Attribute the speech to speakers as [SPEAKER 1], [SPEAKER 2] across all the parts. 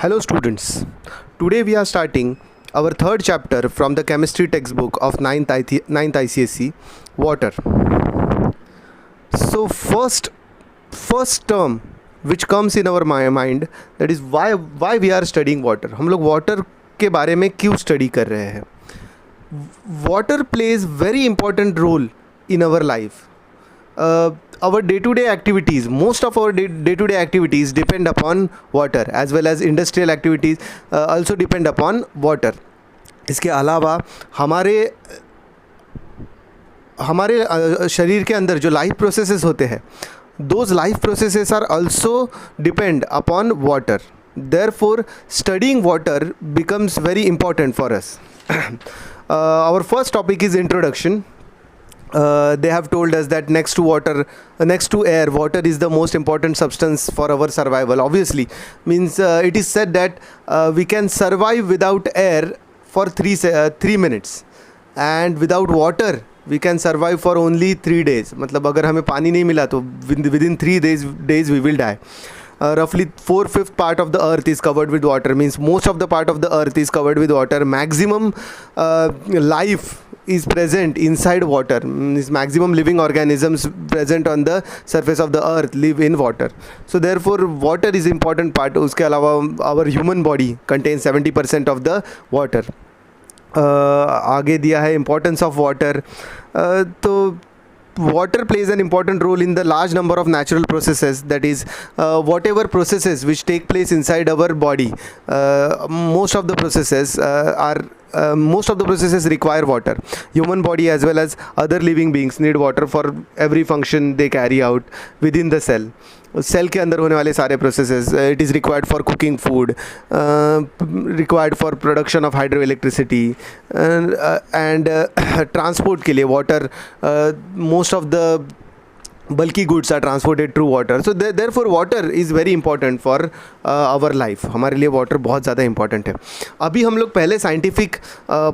[SPEAKER 1] Hello students, today we are starting our third chapter from the chemistry textbook of 9th ICSE, water. So first term which comes in our mind, that is why we are studying water. हम लोग water के बारे में क्यों study कर रहे हैं. Water plays very important role in our life. Our day-to-day activities, most of our day-to-day activities depend upon water, as well as industrial activities also depend upon water. इसके अलावा हमारे शरीर के अंदर जो लाइफ प्रोसेसेस होते हैं, those life processes are also depend upon water. Therefore, studying water becomes very important for us. Our first topic is introduction. They have told us that next to air, water is the most important substance for our survival. Obviously, means it is said that we can survive without air for 3 minutes, and without water we can survive for only 3 days. मतलब अगर हमें पानी नहीं मिला तो within 3 days we will die. Roughly 4/5 part of the earth is covered with water, means most of the part of the earth is covered with water. Maximum life is present inside water, means maximum living organisms present on the surface of the earth live in water. So therefore water is important part. उसके अलावा our human body contains 70% of the water. आगे दिया है importance of water. तो water plays an important role in the large number of natural processes, that is whatever processes which take place inside our body, most of the processes require water. Human body as well as other living beings need water for every function they carry out within the cell. Cell के अंदर होने वाले सारे processes, it is required for cooking food, required for production of hydro electricity and transport के लिए water, most of the bulky goods are transported through water. So therefore water is very important for our life. हमारे लिए water बहुत ज़्यादा important है. अभी हम लोग पहले scientific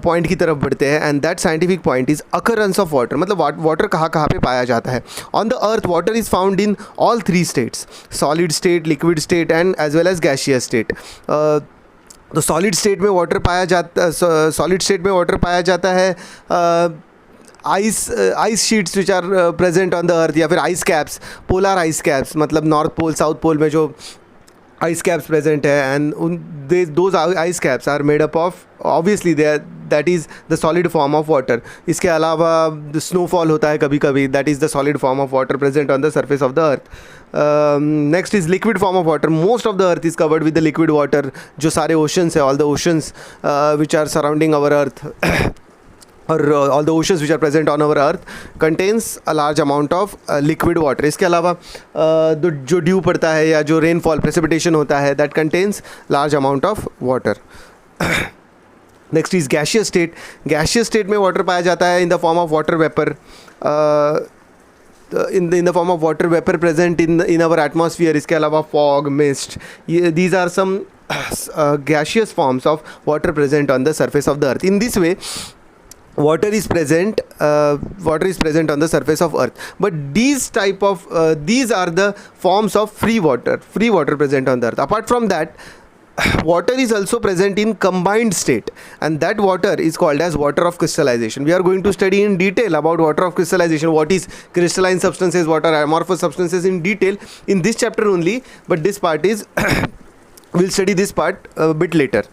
[SPEAKER 1] point की तरफ बढ़ते हैं, and that scientific point is occurrence of water. मतलब water कहाँ पे पाया जाता है. On the earth water is found in all 3 states: solid state, liquid state and as well as gaseous state. तो सॉलिड स्टेट में वाटर पाया जाता है ice sheets which are present on the earth, या फिर ice caps, polar ice caps, मतलब north pole south pole में जो आइस कैप्स प्रेजेंट है, and those ice caps are made up of, obviously that is the solid form of water. इसके अलावा snowfall होता है कभी कभी, that is the solid form of water present on the surface of the earth. Next is liquid form of water. Most of the earth is covered with the liquid water. जो सारे oceans है, all the oceans which are surrounding our earth or all the oceans which are present on our earth contains a large amount of liquid water. इसके अलावा जो due पड़ता है या जो रेनफॉल प्रेसिपिटेशन होता है, that contains large amount of water. Next is gaseous state. Gaseous state में water पाया जाता है in the form of water vapor. In the form of water vapor present in our atmosphere. इसके अलावा fog, mist, these are some gaseous forms of water present on the surface of the earth. In this way water is present on the surface of earth, but these are the forms of free water present on the earth. Apart from that, water is also present in combined state, and that water is called as water of crystallization. We are going to study in detail about water of crystallization, what is crystalline substances, what are amorphous substances in detail in this chapter only, but this part is we'll study this part a bit later.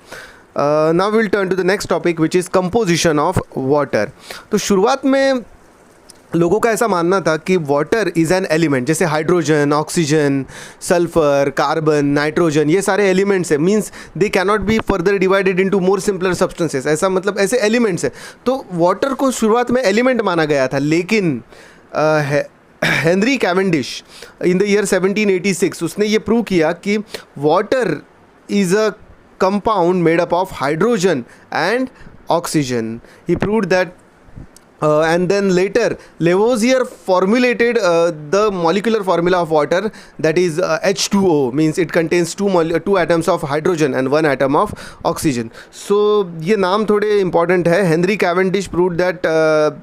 [SPEAKER 1] Now we'll turn to the next topic, which is composition of water. तो शुरुआत में लोगों का ऐसा मानना था कि water is an element, जैसे hydrogen, oxygen, sulphur, carbon, nitrogen, ये सारे एलिमेंट्स हैं, means they cannot be further divided into more simpler substances. ऐसा मतलब ऐसे एलिमेंट्स हैं. तो वाटर को शुरुआत में एलिमेंट माना गया था, लेकिन Henry Cavendish in the year 1786 उसने ये प्रूव किया कि water is a compound made up of hydrogen and oxygen. He proved that and then later Lavoisier formulated the molecular formula of water, that is H2O, means it contains two atoms of hydrogen and 1 atom of oxygen. So ये नाम थोड़े important है. Henry Cavendish proved that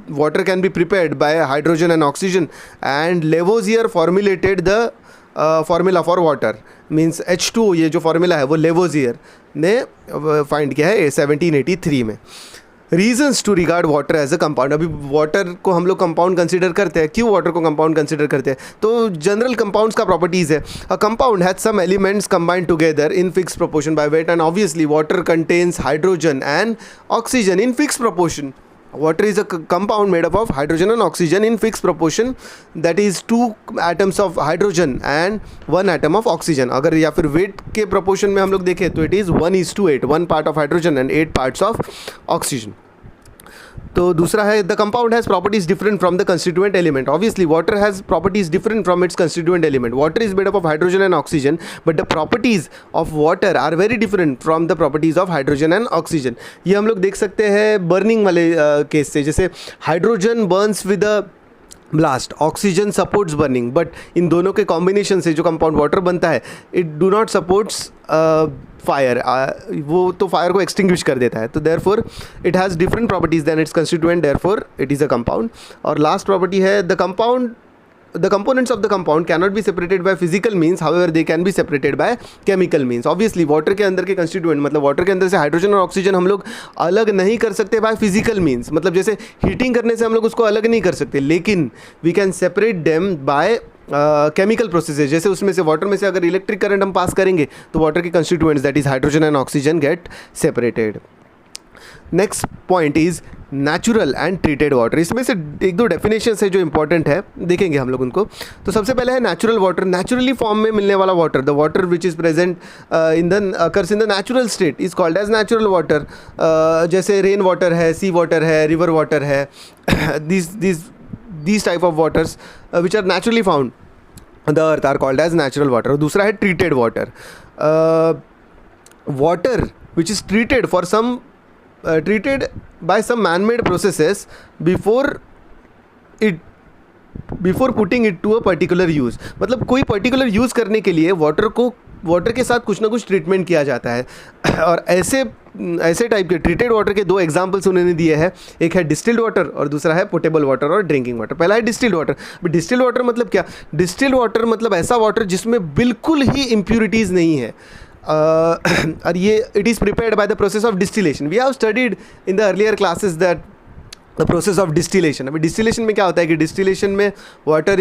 [SPEAKER 1] water can be prepared by hydrogen and oxygen, and Lavoisier formulated the formula for water means H2O, ये जो formula है वो Lavoisier ने find किया है 1783 में. Reasons to regard water as a compound. अभी water को हम लोग कंपाउंड कंसिडर करते हैं. क्यों वाटर को कंपाउंड कंसिडर करते हैं? तो जनरल कंपाउंड्स का प्रॉपर्टीज़ है. A compound has some elements combined together in fix proportion by weight, and obviously water contains hydrogen and oxygen in fixed proportion. Water is a compound made up of hydrogen and oxygen in fixed proportion, that is 2 atoms of hydrogen and 1 atom of oxygen. अगर या फिर weight के proportion में हम लोग देखें तो it is 1:8, 1 part of hydrogen and 8 parts of oxygen. तो दूसरा है the compound has properties different from the constituent element. Obviously water has properties different from its constituent element. Water is made up of hydrogen and oxygen, but the properties of water are very different from the properties of hydrogen and oxygen. ये हम लोग देख सकते हैं burning वाले case से. जैसे hydrogen burns with a blast, oxygen supports burning, but इन दोनों के कॉम्बिनेशन से जो कंपाउंड वाटर बनता है it do not supports fire. वो तो फायर को एक्सटिंग्विश कर देता है. तो therefore it has different properties than its constituent, therefore it is a compound. और लास्ट प्रॉपर्टी है the components of the compound cannot be separated by physical means, however they can be separated by chemical means. obviously water के अंदर के constituent, मतलब water के अंदर से hydrogen और ऑक्सीजन हम लोग अलग नहीं कर सकते by physical means. मतलब जैसे हीटिंग करने से हम लोग उसको अलग नहीं कर सकते, लेकिन we can separate them by chemical processes. जैसे उसमें से वाटर में से अगर इलेक्ट्रिक करंट हम पास करेंगे तो वाटर के constituents that is hydrogen and oxygen get separated. Next point is natural and treated water. इसमें से एक दो डेफिनेशंस है जो इंपॉर्टेंट है, देखेंगे हम लोग उनको. तो सबसे पहले है नेचुरल वाटर. नेचुरली फॉर्म में मिलने वाला water, the water which is present in the occurs in the natural state is called as natural water. जैसे रेन वाटर है, सी वाटर है, रिवर वाटर है, these type of waters which are naturally found on the earth are called as natural water. और दूसरा है treated water. Water which is treated for some treated by some man-made processes before putting it to a particular use. मतलब कोई particular use करने के लिए water के साथ कुछ ना कुछ ट्रीटमेंट किया जाता है. और ऐसे टाइप के ट्रीटेड वाटर के दो एग्जांपल्स उन्होंने दिए हैं. एक है डिस्टिल्ड वाटर और दूसरा है पोटेबल वाटर और ड्रिंकिंग वाटर. पहला है डिस्टिल्ड वाटर. डिस्टिल्ड वाटर मतलब क्या? डिस्टिल्ड वाटर मतलब ऐसा वाटर जिसमें बिल्कुल ही इम्प्यूरिटीज़ नहीं है. और ये it is prepared by the process of distillation. We have studied in the earlier classes that the process of distillation. अभी डिस्टिलेशन में क्या होता है कि डिस्टिलेशन में water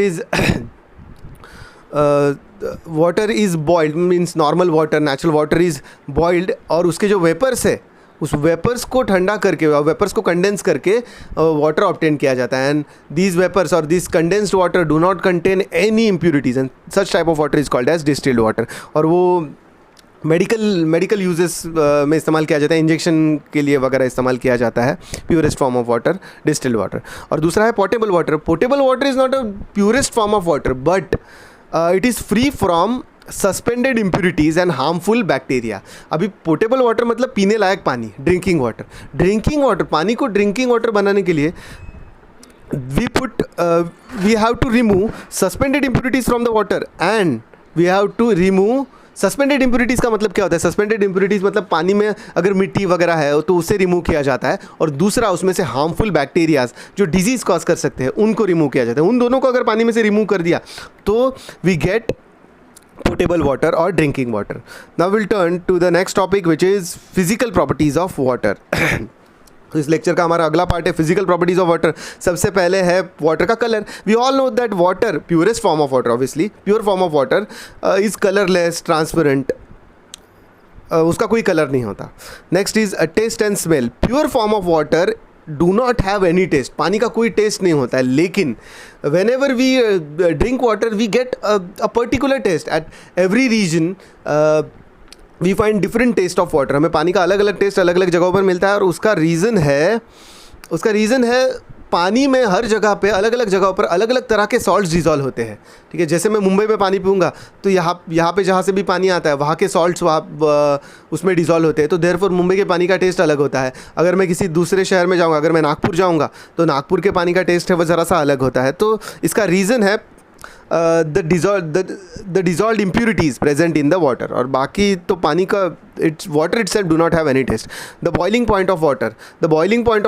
[SPEAKER 1] is boiled, means normal water, natural water is boiled, और उसके जो वेपर्स है उस वेपर्स को ठंडा करके, वेपर्स को कंडेंस करके वाटर ऑब्टेन किया जाता है. एंड दीज वेपर्स और this condensed water do not contain any impurities, and such type of water is called as distilled water. और वो मेडिकल यूजेस में इस्तेमाल किया जाता है, इंजेक्शन के लिए वगैरह इस्तेमाल किया जाता है. Purest form of water distilled water. और दूसरा है potable water. Potable water is not a purest form of water, but it is free from suspended impurities and harmful bacteria. अभी पोटेबल वाटर मतलब पीने लायक पानी, ड्रिंकिंग वाटर. पानी को drinking water बनाने के लिए we have to remove suspended impurities from the water, and we have to remove suspended impurities. का मतलब क्या होता है? सस्पेंडेड इम्प्यूरिटीज़ मतलब पानी में अगर मिट्टी वगैरह है तो उसे रिमूव किया जाता है, और दूसरा उसमें से हार्मफुल बैक्टीरियाज जो डिजीज़ कॉज कर सकते हैं उनको रिमूव किया जाता है. उन दोनों को अगर पानी में से रिमूव कर दिया तो वी गेट पोटेबल वाटर और drinking water. Now will turn to the next topic which is physical properties of water. तो इस लेक्चर का हमारा अगला पार्ट है फिजिकल प्रॉपर्टीज ऑफ वाटर. सबसे पहले है वाटर का colour. We all know that water, purest form of water, obviously pure form of water is colourless, transparent, उसका कोई कलर नहीं होता. Next is taste and smell. Pure form of water do not have any taste. पानी का कोई taste नहीं होता है, लेकिन whenever we drink water we get a particular taste at every region. We find different taste of water. हमें पानी का अलग अलग टेस्ट अलग अलग जगहों पर मिलता है, और उसका रीज़न है पानी में हर जगह पे अलग अलग जगहों पर अलग अलग तरह के सॉल्ट्स डिजॉल्व होते हैं. ठीक है, जैसे मैं मुंबई में पानी पीऊँगा तो यहाँ पे जहाँ से भी पानी आता है वहाँ के सॉल्ट्स वहाँ उसमें डिजॉल्व होते हैं. तो देयरफॉर मुंबई के पानी का टेस्ट अलग होता है. अगर मैं किसी दूसरे शहर में जाऊँगा, अगर मैं नागपुर जाऊँगा तो नागपुर के पानी का टेस्ट है वो ज़रा सा अलग होता है. तो इसका रीज़न है the dissolve impurities present in the water, और बाकी तो पानी का its water itself do not have any taste. The boiling point of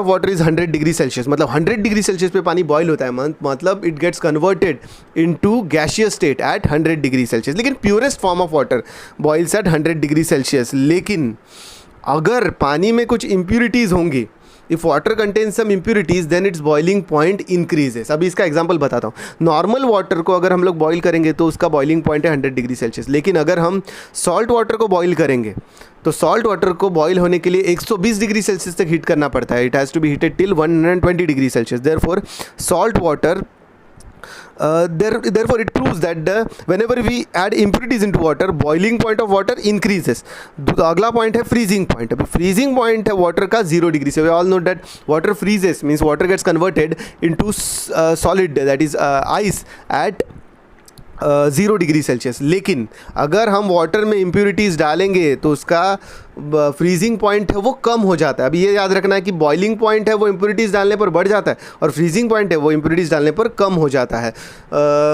[SPEAKER 1] water is 100 degree Celsius. मतलब 100 डिग्री सेल्सियस पे पानी बॉयल होता है, मतलब it gets converted into gaseous state at 100 degree Celsius. लेकिन purest form of water boils at 100 degree Celsius. लेकिन अगर पानी में कुछ इम्प्यूरिटीज़ होंगी, if water contains some impurities then its boiling point increases. अभी इसका एग्जांपल बताता हूँ. नॉर्मल वाटर को अगर हम लोग बॉईल करेंगे तो उसका बॉइलिंग पॉइंट है 100 डिग्री सेल्सियस. लेकिन अगर हम सॉल्ट वाटर को बॉईल करेंगे तो सॉल्ट वाटर को बॉईल होने के लिए 120 डिग्री सेल्सियस तक हीट करना पड़ता है. It has to be heated till 120 degree Celsius. Therefore salt water therefore it proves that whenever we add impurities into water, boiling point of water increases. अगला point है freezing point. अभी freezing point है water का 0 degree से. We all know that water freezes means water gets converted into solid that is ice at 0 degree Celsius. लेकिन अगर हम water में इम्प्यूरिटीज़ डालेंगे तो उसका फ्रीजिंग पॉइंट है वो कम हो जाता है. अभी ये याद रखना है कि बॉइलिंग पॉइंट है वो इम्प्यूरिटीज़ डालने पर बढ़ जाता है और फ्रीजिंग पॉइंट है वो इम्प्यूरिटीज़ डालने पर कम हो जाता है.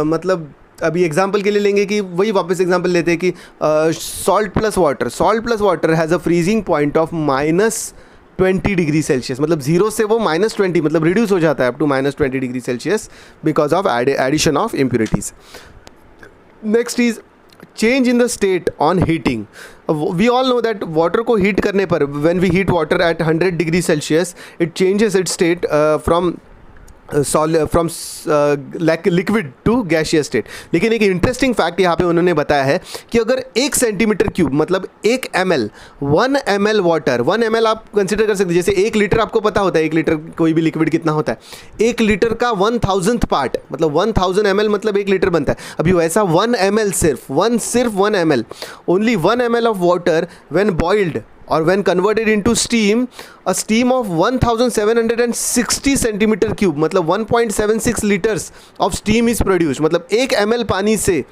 [SPEAKER 1] मतलब अभी एग्जांपल के लिए लेंगे कि वही वापस एग्जांपल लेते हैं कि salt plus water has a freezing point of -20 degree Celsius. मतलब 0 से वो -20 मतलब रिड्यूस हो जाता है up to -20 degree Celsius because of addition of impurities. Next is change in the state on heating. We all know that water को heat करने पर when we heat water at 100 degree Celsius it changes its state from liquid to gaseous state. लेकिन एक interesting fact यहाँ पे उन्होंने बताया है कि अगर 1 सेंटीमीटर क्यूब मतलब 1 ml 1 ml वाटर 1 ml आप कंसिडर कर सकते हैं. जैसे 1 लीटर आपको पता होता है 1 लीटर कोई भी लिक्विड कितना होता है. 1 लीटर का 1000th पार्ट मतलब 1000 ml मतलब 1 लीटर बनता है. अभी वैसा 1 ml सिर्फ 1 ml only 1 ml of water when boiled or when converted into steam, a steam of 1760 centimeter cube मतलब 1.76 liters of steam is produced. मतलब 1 ml पानी से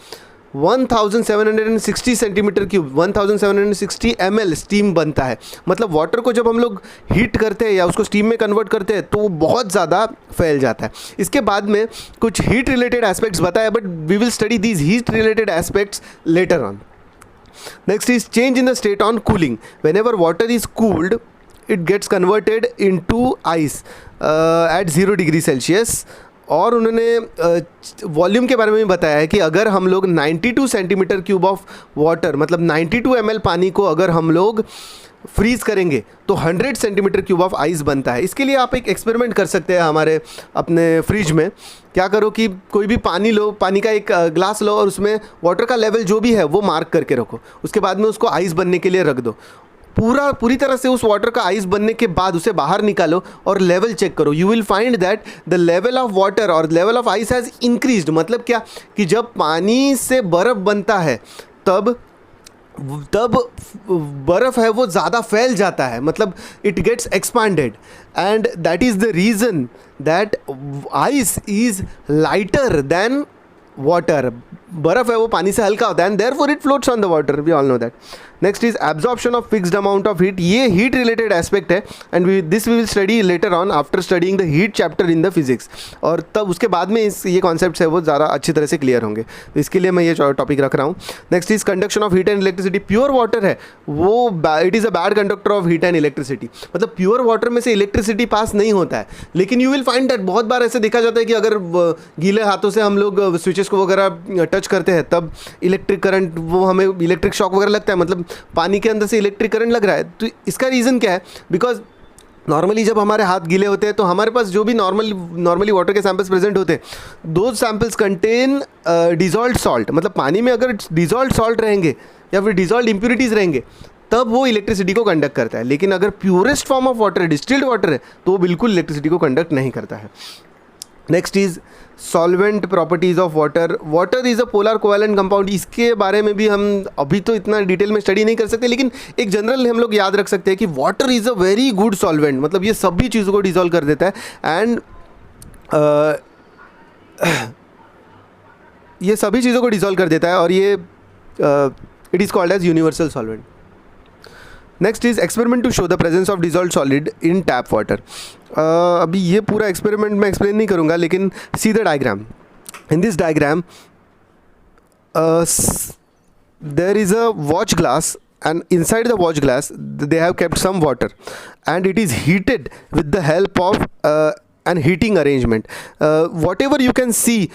[SPEAKER 1] 1760 सेंटीमीटर क्यूब 1760 ml स्टीम बनता है. मतलब वाटर को जब हम लोग हीट करते हैं या उसको स्टीम में कन्वर्ट करते हैं तो वो बहुत ज़्यादा फैल जाता है. इसके बाद में कुछ हीट रिलेटेड एस्पेक्ट्स बताया but we will study these heat related aspects later on. Next is change in the state on cooling. Whenever water is cooled, it gets converted into ice at 0 degree Celsius. और उन्होंने volume के बारे में भी बताया है कि अगर हम लोग 92 सेंटीमीटर क्यूब ऑफ वाटर मतलब 92 ml पानी को अगर हम लोग फ्रीज़ करेंगे तो 100 सेंटीमीटर क्यूब ऑफ आइस बनता है. इसके लिए आप एक एक्सपेरिमेंट कर सकते हैं हमारे अपने फ्रिज में. क्या करो कि कोई भी पानी लो, पानी का एक ग्लास लो और उसमें वाटर का लेवल जो भी है वो मार्क करके रखो. उसके बाद में उसको आइस बनने के लिए रख दो. पूरी तरह से उस वाटर का आइस बनने के बाद उसे बाहर निकालो और लेवल चेक करो. You will find that the level of water और level of ice has increased. मतलब क्या कि जब पानी से बर्फ़ बनता है तब बर्फ़ है वो ज़्यादा फैल जाता है. मतलब it gets expanded and that is the reason that ice is lighter than water. बर्फ़ है वो पानी से हल्का होता है and therefore it floats on the water. We all know that. Next is absorption of fixed amount of heat. ये heat related aspect है and this we will study later on after studying the heat chapter in the physics. और तब उसके बाद में ये concepts है वो ज़्यादा अच्छी तरह से क्लियर होंगे. तो इसके लिए मैं ये टॉपिक रख रहा हूँ. Next is conduction of heat and electricity. Pure water है वो it is a bad conductor of heat and electricity. मतलब प्योर वाटर में से इलेक्ट्रिसिटी पास नहीं होता है. लेकिन यू विल फाइंड दैट बहुत बार ऐसे देखा जाता है कि अगर गीले हाथों से हम लोग स्विचेस को वगैरह टच करते हैं तब इलेक्ट्रिक करंट वो हमें इलेक्ट्रिक शॉक वगैरह लगता है. मतलब पानी के अंदर से इलेक्ट्रिक करंट लग रहा है. तो इसका रीज़न क्या है? बिकॉज नॉर्मली जब हमारे हाथ गीले होते हैं तो हमारे पास जो भी नॉर्मली वाटर के सैंपल्स प्रेजेंट होते हैं दो सैंपल्स कंटेन डिजॉल्व्ड सॉल्ट. मतलब पानी में अगर डिजॉल्व्ड सॉल्ट रहेंगे या फिर डिजॉल्व्ड इम्प्यूरिटीज़ रहेंगे तब वो इलेक्ट्रिसिटी को कंडक्ट करता है. लेकिन अगर प्योरेस्ट फॉर्म ऑफ वाटर है, डिस्टिल्ड वाटर है, तो वो बिल्कुल इलेक्ट्रिसिटी को कंडक्ट नहीं करता है. Next is solvent properties of water. Water is a polar covalent compound. इसके बारे में भी हम अभी तो इतना डिटेल में स्टडी नहीं कर सकते, लेकिन एक जनरल हम लोग याद रख सकते हैं कि water is a very good solvent. मतलब ये सभी चीज़ों को डिसॉल्व कर देता है एंड ये सभी चीज़ों को डिसॉल्व कर देता है और ये it is called as universal solvent. Next is experiment to show the presence of dissolved solid in tap water. अभी ये पूरा एक्सपेरिमेंट मैं एक्सप्लेन नहीं करूँगा, लेकिन see the diagram. In this diagram there is a watch glass, and inside the watch glass they have kept some water, and it is heated with the help of an heating arrangement. Whatever you can see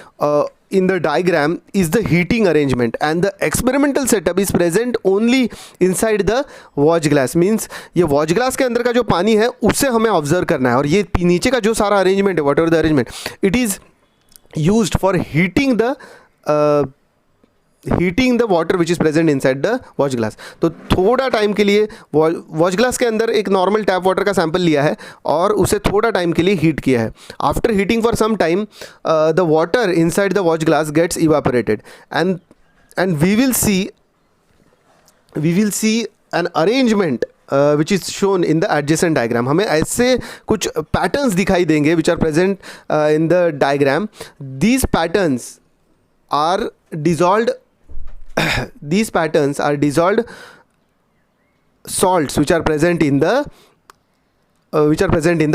[SPEAKER 1] in the diagram is the heating arrangement, and the experimental setup is present only inside the watch glass. Means ये watch glass के अंदर का जो पानी है उससे हमें observe करना है, और ये नीचे का जो सारा अरेंजमेंट है, what ever the arrangement, it is used for heating the water which is present inside the watch glass. तो थोड़ा टाइम के लिए वॉच ग्लास के अंदर एक नॉर्मल टैप वाटर का सैंपल लिया है और उसे थोड़ा टाइम के लिए हीट किया है. After heating for some time the water inside the watch glass gets evaporated, and we will see an arrangement which is shown in the adjacent diagram. हमें ऐसे कुछ पैटर्न्स दिखाई देंगे which are present in the diagram. These patterns are dissolved these patterns are dissolved salts which are present in the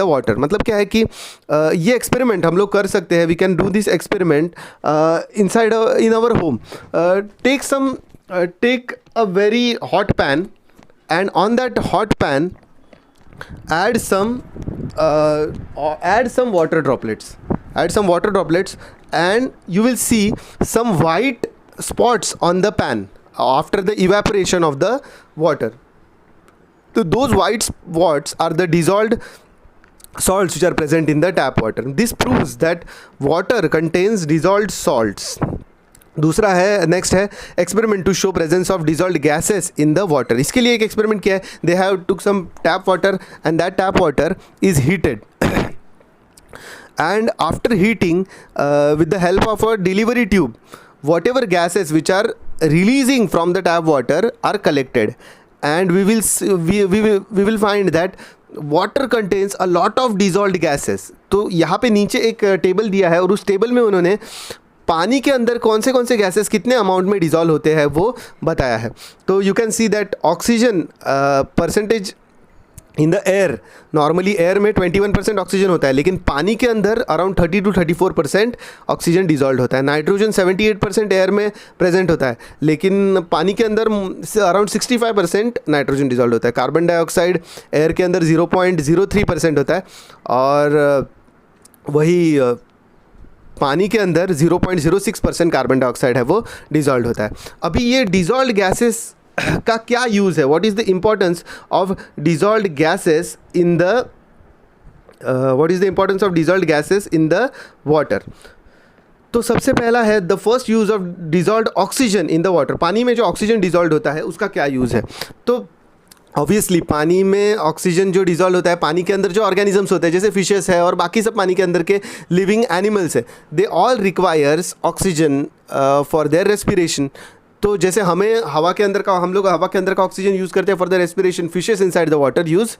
[SPEAKER 1] water. मतलब क्या है कि ये एक्सपेरिमेंट हम लोग कर सकते हैं. We can do this experiment inside in our home. Take a very hot pan, and on that hot pan add some water droplets. And you will see some white spots on the pan after the evaporation of the water. So those white spots are the dissolved salts which are present in the tap water. This proves that water contains dissolved salts. दूसरा है, next है experiment to show presence of dissolved gases in the water. इसके लिए एक experiment किया है. They have took some tap water and that tap water is heated, and after heating with the help of a delivery tube, whatever gases which are releasing from the tap water are collected, and we will find that water contains a lot of dissolved gases. तो यहाँ पे नीचे एक table दिया है और उस table में उन्होंने पानी के अंदर कौन से गैसेस कितने अमाउंट में डिज़ोल्व होते हैं वो बताया है. तो you can see that oxygen percentage in the air, normally air में 21% ऑक्सीजन होता है, लेकिन पानी के अंदर अराउंड 30 to 34% ऑक्सीजन डिजॉल्व होता है. नाइट्रोजन 78% एयर में प्रेजेंट होता है, लेकिन पानी के अंदर अराउंड 65% नाइट्रोजन डिजॉल्व होता है. कार्बन डाइऑक्साइड एयर के अंदर 0.03% होता है, और वही पानी के अंदर 0.06% कार्बन डाइऑक्साइड है वो डिजॉल्व होता है. अभी ये डिजॉल्व गैसेस का क्या यूज़ है? What is the importance of dissolved gases in the in the water? तो सबसे पहला है the first use of dissolved oxygen in the water. पानी में जो ऑक्सीजन डिजॉल्व होता है उसका क्या यूज़ है? तो ऑब्वियसली पानी में ऑक्सीजन जो डिजॉल्व होता है, पानी के अंदर जो ऑर्गेनिजम्स होते हैं जैसे फिशेस है और बाकी सब पानी के अंदर के लिविंग एनिमल्स है, they all requires oxygen for their respiration. तो जैसे हम लोग हवा के अंदर का ऑक्सीजन यूज़ करते हैं for the respiration, fishes inside the water use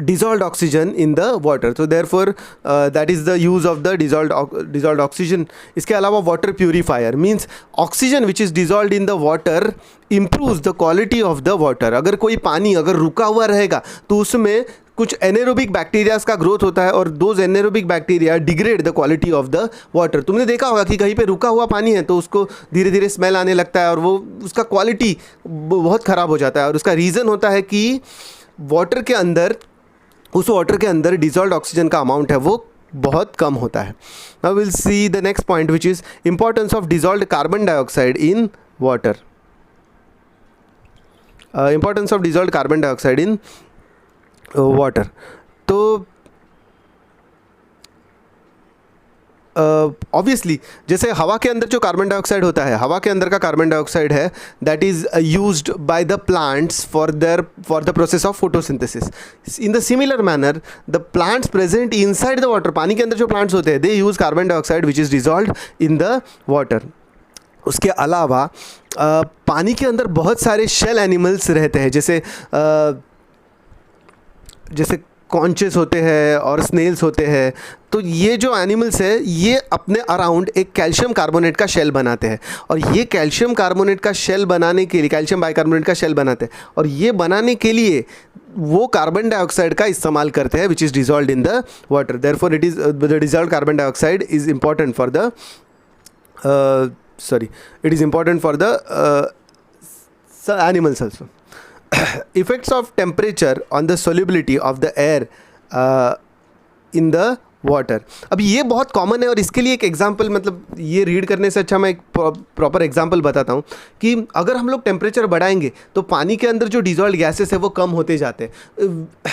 [SPEAKER 1] dissolved oxygen in the water. So therefore that is the use of the dissolved oxygen. इसके अलावा water purifier means oxygen which is dissolved in the water improves the quality of the water. अगर कोई पानी अगर रुका हुआ रहेगा तो उसमें कुछ एनेरोबिक बैक्टीरियाज का ग्रोथ होता है, और those anaerobic bacteria degrade the quality of the water. तुमने देखा होगा कि कहीं पे रुका हुआ पानी है तो उसको धीरे धीरे स्मेल आने लगता है और वो उसका क्वालिटी बहुत ख़राब हो जाता है, और उसका रीज़न होता है कि उस वाटर के अंदर डिजॉल्व्ड ऑक्सीजन का अमाउंट है वो बहुत कम होता है. Now will see the next point which is importance of dissolved carbon dioxide in water. Importance of dissolved carbon dioxide in water. तो ऑब्वियसली जैसे हवा के अंदर जो कार्बन डाइऑक्साइड होता है, हवा के अंदर का कार्बन डाइऑक्साइड है that is used by the plants for the process of photosynthesis. In the similar manner the plants present inside the water, पानी के अंदर जो प्लांट्स होते हैं, they use carbon dioxide which is dissolved in the water. उसके अलावा पानी के अंदर बहुत सारे शेल एनिमल्स रहते हैं, जैसे कॉन्चेस होते हैं और स्नेल्स होते हैं. तो ये जो एनिमल्स है ये अपने अराउंड एक कैल्शियम कार्बोनेट का शेल बनाते हैं, और ये कैल्शियम कार्बोनेट का शेल बनाने के लिए कैल्शियम बाइकार्बोनेट का शेल बनाते हैं, और ये बनाने के लिए वो कार्बन डाइऑक्साइड का इस्तेमाल करते हैं विच is dissolved in the water. Therefore it is the dissolved carbon dioxide is important for the sorry, it is important for the animals also. Effects of temperature on the solubility of the air in the water. अब ये बहुत common है और इसके लिए एक example, मतलब ये रीड करने से अच्छा मैं एक प्रॉपर एग्जांपल बताता हूँ कि अगर हम लोग टेम्परेचर बढ़ाएंगे तो पानी के अंदर जो डिजॉल्व गैसेस है वो कम होते जाते हैं.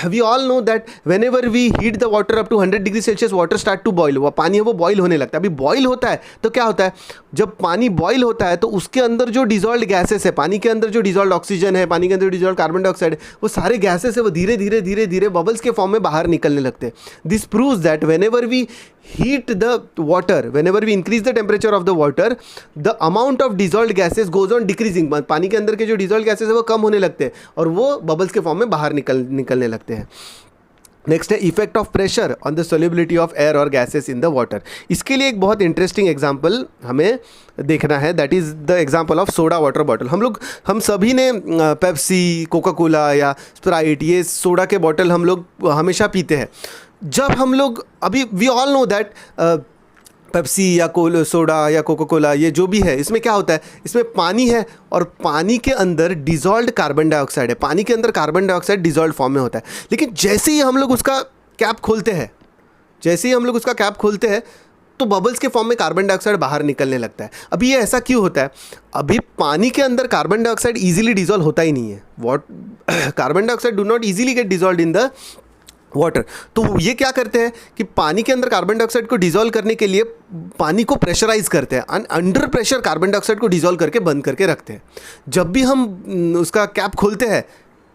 [SPEAKER 1] We all know that whenever we heat the water up to 100 degree Celsius water start to boil. वो पानी है वो बॉयल होने लगता है. अभी बॉयल होता है तो क्या होता है, जब पानी बॉयल होता है तो उसके अंदर जो डिजॉल्व गैसेस है, पानी के अंदर जो डिजॉल्व ऑक्सीजन है, पानी के अंदर डिजॉल्व कार्बन डाइऑक्साइड है, वो सारे गैसेस है वो धीरे धीरे धीरे धीरे बबल्स के फॉर्म में बाहर निकलने लगते हैं. This proves that whenever we heat the water, whenever we increase the temperature of the water, the amount of dissolved gases goes on decreasing. पानी के अंदर के जो dissolved gases है वो कम होने लगते हैं और वो बबल्स के फॉर्म में बाहर निकलने लगते हैं. नेक्स्ट है effect of pressure on the solubility of air और गैसेस इन द वाटर. इसके लिए एक बहुत इंटरेस्टिंग एग्जांपल हमें देखना है, that is the example of soda water bottle. हम सभी ने पेप्सी, कोका कोला या स्प्राइट, ये सोडा के बॉटल हम लोग हमेशा पीते हैं. जब हम लोग अभी we all know that Pepsi या सोडा या कोका कोला ये जो भी है, इसमें क्या होता है, इसमें पानी है और पानी के अंदर डिजॉल्व्ड कार्बन डाइऑक्साइड है. पानी के अंदर कार्बन डाइऑक्साइड डिजॉल्व्ड फॉर्म में होता है. लेकिन जैसे ही हम लोग उसका कैप खोलते हैं तो बबल्स के फॉर्म में कार्बन डाइऑक्साइड बाहर निकलने लगता है. अभी ये ऐसा क्यों होता है? अभी पानी के अंदर कार्बन डाइऑक्साइड ईजिली डिजॉल्व होता ही नहीं है. Carbon dioxide do not easily get dissolved in the water. तो ये क्या करते हैं कि पानी के अंदर कार्बन डाइऑक्साइड को डिजॉल्व करने के लिए पानी को प्रेशराइज करते हैं. अंडर प्रेशर कार्बन डाइऑक्साइड को डिजॉल्व करके बंद करके रखते हैं. जब भी हम उसका कैप खोलते हैं,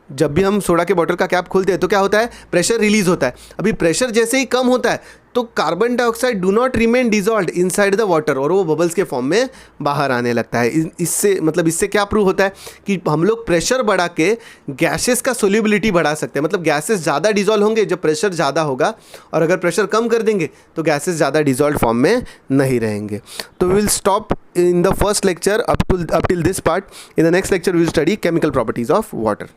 [SPEAKER 1] जब भी हम सोडा के बॉटल का कैप खोलते हैं तो क्या होता है, प्रेशर रिलीज होता है. अभी प्रेशर जैसे ही कम होता है तो carbon dioxide do not remain dissolved inside the water और वो बबल्स के फॉर्म में बाहर आने लगता है. इससे क्या प्रूव होता है कि हम लोग प्रेशर बढ़ा के गैसेस का सोल्यूबिलिटी बढ़ा सकते हैं. मतलब गैसेस ज़्यादा डिजॉल्व होंगे जब प्रेशर ज़्यादा होगा, और अगर प्रेशर कम कर देंगे तो गैसेस ज़्यादा डिजॉल्व फॉर्म में नहीं रहेंगे. तो we will stop in the first lecture up till this part. In the next lecture we will study chemical properties of water.